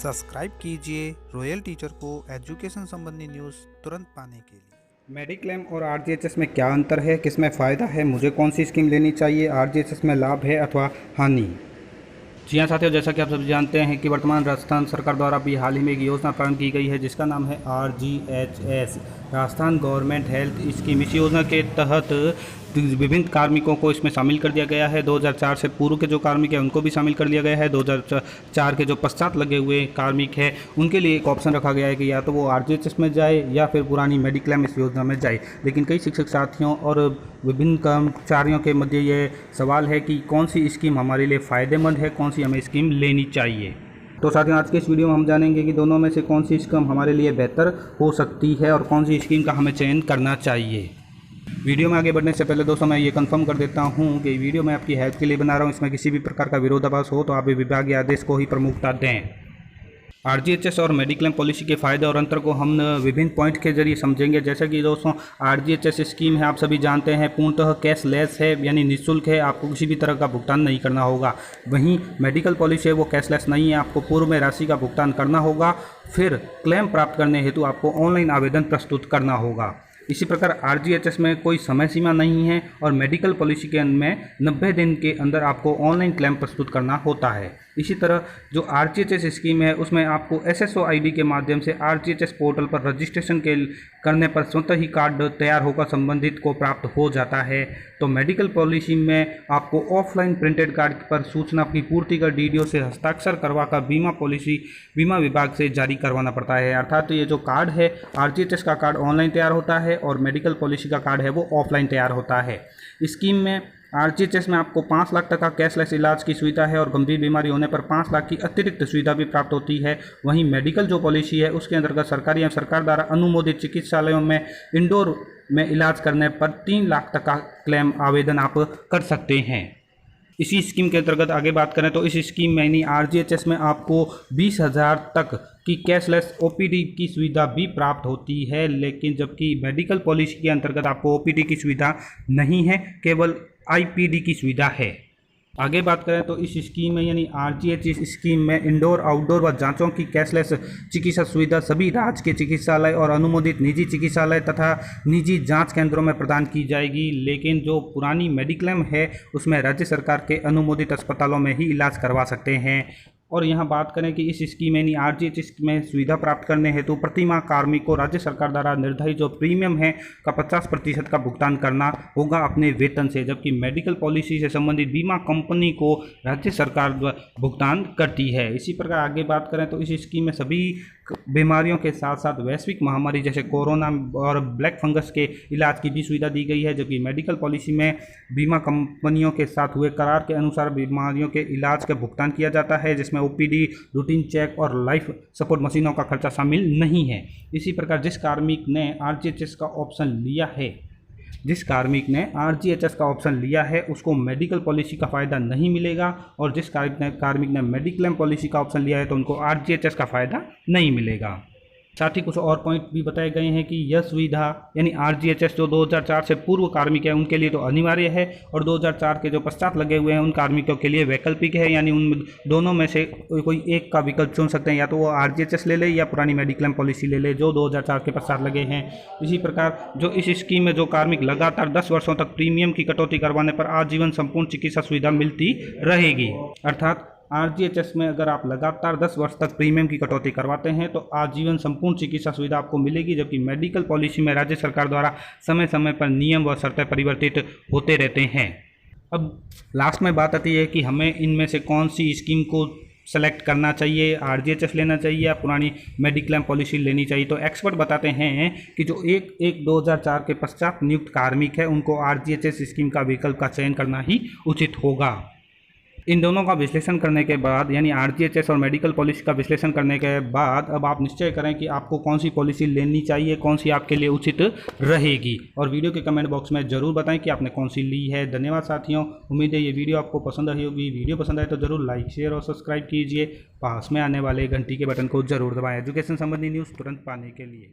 Subscribe कीजिए royal teacher को education संबंधी न्यूज़ तुरंत पाने के लिए। मेडिक्लेम और आरजीएचएस में क्या अंतर है, किसमें फ़ायदा है, मुझे कौन सी स्कीम लेनी चाहिए, आरजीएचएस में लाभ है अथवा हानि। जी हाँ साथियों, जैसा कि आप सभी जानते हैं कि वर्तमान राजस्थान सरकार द्वारा भी हाल ही में एक योजना प्रारंभ की गई है जिसका नाम है RGHS, Rajasthan government health scheme. इस योजना के तहत विभिन्न कार्मिकों को इसमें शामिल कर दिया गया है। 2004 से पूर्व के जो कार्मिक हैं उनको भी शामिल कर दिया गया है। 2004 के जो पश्चात लगे हुए कार्मिक हैं उनके लिए एक ऑप्शन रखा गया है कि या तो वो आरजीएचएस में जाए या फिर पुरानी मेडिक्लेम इस योजना में जाए। लेकिन कई शिक्षक साथियों और विभिन्न कर्मचारियों के मध्य ये सवाल है कि कौन सी स्कीम हमारे लिए फ़ायदेमंद है, कौन सी हमें स्कीम लेनी चाहिए। तो साथियों, आज के इस वीडियो में हम जानेंगे कि दोनों में से कौन सी स्कीम हमारे लिए बेहतर हो सकती है और कौन सी स्कीम का हमें चयन करना चाहिए। वीडियो में आगे बढ़ने से पहले दोस्तों मैं ये कंफर्म कर देता हूँ कि वीडियो मैं आपकी हेल्प के लिए बना रहा हूँ, इसमें किसी भी प्रकार का विरोधाभास हो तो आप विभागीय आदेश को ही प्रमुखता दें। आरजीएचएस और मेडिक्लेम पॉलिसी के फ़ायदे और अंतर को हम विभिन्न पॉइंट के जरिए समझेंगे। जैसा कि दोस्तों आरजीएचएस स्कीम है, आप सभी जानते हैं, पूर्णतः कैशलेस है, यानी निःशुल्क है, आपको किसी भी तरह का भुगतान नहीं करना होगा। वहीं मेडिकल पॉलिसी है वो कैशलेस नहीं है, आपको पूर्व में राशि का भुगतान करना होगा, फिर क्लेम प्राप्त करने हेतु आपको ऑनलाइन आवेदन प्रस्तुत करना होगा। इसी प्रकार आरजीएचएस में कोई समय सीमा नहीं है और मेडिकल पॉलिसी के में 90 दिन के अंदर आपको ऑनलाइन क्लेम प्रस्तुत करना होता है। इसी तरह जो आरजीएचएस स्कीम है उसमें आपको एसएसओ आईडी के माध्यम से आरजीएचएस पोर्टल पर रजिस्ट्रेशन करने पर स्वतः ही कार्ड तैयार होकर संबंधित को प्राप्त हो जाता है। तो मेडिकल पॉलिसी में आपको ऑफलाइन प्रिंटेड कार्ड पर सूचना की पूर्ति कर डीडीओ से हस्ताक्षर करवाकर बीमा विभाग से जारी करवाना पड़ता है। अर्थात ये जो कार्ड है आरजीएचएस का कार्ड ऑनलाइन तैयार होता है और मेडिकल पॉलिसी का कार्ड है वो ऑफलाइन तैयार होता है। स्कीम में आरजीएचएस में आपको 5 लाख तक का कैशलेस इलाज की सुविधा है और गंभीर बीमारी होने पर 5 लाख की अतिरिक्त सुविधा भी प्राप्त होती है। वहीं मेडिकल जो पॉलिसी है उसके अंतर्गत सरकारी या सरकार द्वारा अनुमोदित चिकित्सालयों में इंडोर में इलाज करने पर 3 लाख तक का क्लेम आवेदन आप कर सकते हैं। इसी स्कीम के अंतर्गत आगे बात करें तो इस स्कीम में यानी आरजीएचएस में आपको 20,000 तक की कैशलेस ओपीडी की सुविधा भी प्राप्त होती है। लेकिन जबकि मेडिकल पॉलिसी के अंतर्गत आपको ओपीडी की सुविधा नहीं है, केवल आईपीडी की सुविधा है। आगे बात करें तो इस स्कीम में यानी आरजीएचएस स्कीम में इंडोर आउटडोर व जांचों की कैशलेस चिकित्सा सुविधा सभी राज्य के चिकित्सालय और अनुमोदित निजी चिकित्सालय तथा निजी जांच केंद्रों में प्रदान की जाएगी। लेकिन जो पुरानी मेडिक्लेम है उसमें राज्य सरकार के अनुमोदित अस्पतालों में ही इलाज करवा सकते हैं। और यहाँ बात करें कि इस स्कीम यानी आरजीएचएस में सुविधा प्राप्त करने हेतु प्रति माह कार्मिक को राज्य सरकार द्वारा निर्धारित जो प्रीमियम है का 50% का भुगतान करना होगा अपने वेतन से, जबकि मेडिकल पॉलिसी से संबंधित बीमा कंपनी को राज्य सरकार भुगतान करती है। इसी प्रकार आगे बात करें तो इस स्कीम में सभी बीमारियों के साथ साथ वैश्विक महामारी जैसे कोरोना और ब्लैक फंगस के इलाज की भी सुविधा दी गई है। जबकि मेडिकल पॉलिसी में बीमा कंपनियों के साथ हुए करार के अनुसार बीमारियों के इलाज का भुगतान किया जाता है, जिसमें ओपीडी, रूटीन चेक और लाइफ सपोर्ट मशीनों का खर्चा शामिल नहीं है। इसी प्रकार जिस कार्मिक ने आरजीएचएस का ऑप्शन लिया है उसको मेडिकल पॉलिसी का फ़ायदा नहीं मिलेगा और जिस कार्मिक ने मेडिक्लेम पॉलिसी का ऑप्शन लिया है तो उनको आरजीएचएस का फ़ायदा नहीं मिलेगा। साथ ही कुछ और पॉइंट भी बताए गए हैं कि यह सुविधा यानी आरजीएचएस जो 2004 से पूर्व कार्मिक है उनके लिए तो अनिवार्य है और 2004 के जो पश्चात लगे हुए हैं उन कार्मिकों के लिए वैकल्पिक है, यानी उन दोनों में से कोई एक का विकल्प चुन सकते हैं, या तो वो आरजीएचएस ले ले या पुरानी मेडिक्लेम पॉलिसी ले ले जो 2004 के पश्चात लगे हैं। इसी प्रकार जो इस स्कीम में जो कार्मिक लगातार 10 वर्षों तक प्रीमियम की कटौती करवाने पर आजीवन संपूर्ण चिकित्सा सुविधा मिलती रहेगी। अर्थात आरजीएचएस में अगर आप लगातार 10 वर्ष तक प्रीमियम की कटौती करवाते हैं तो आजीवन संपूर्ण चिकित्सा सुविधा आपको मिलेगी। जबकि मेडिकल पॉलिसी में राज्य सरकार द्वारा समय समय पर नियम व शर्तें परिवर्तित होते रहते हैं। अब लास्ट में बात आती है कि हमें इनमें से कौन सी स्कीम को सेलेक्ट करना चाहिए, आरजीएचएस लेना चाहिए या पुरानी मेडिक्लेम पॉलिसी लेनी चाहिए। तो एक्सपर्ट बताते हैं कि जो 1/1/2004 के पश्चात नियुक्त कार्मिक है उनको आरजीएचएस स्कीम का विकल्प का चयन करना ही उचित होगा। इन दोनों का विश्लेषण करने के बाद यानी आरजीएचएस और मेडिकल पॉलिसी का विश्लेषण करने के बाद अब आप निश्चय करें कि आपको कौन सी पॉलिसी लेनी चाहिए, कौन सी आपके लिए उचित रहेगी। और वीडियो के कमेंट बॉक्स में ज़रूर बताएं कि आपने कौन सी ली है। धन्यवाद साथियों, उम्मीद है ये वीडियो आपको पसंद आई होगी। वीडियो पसंद आए तो ज़रूर लाइक, शेयर और सब्सक्राइब कीजिए। पास में आने वाले घंटी के बटन को ज़रूर दबाएँ एजुकेशन संबंधी न्यूज़ तुरंत पाने के लिए।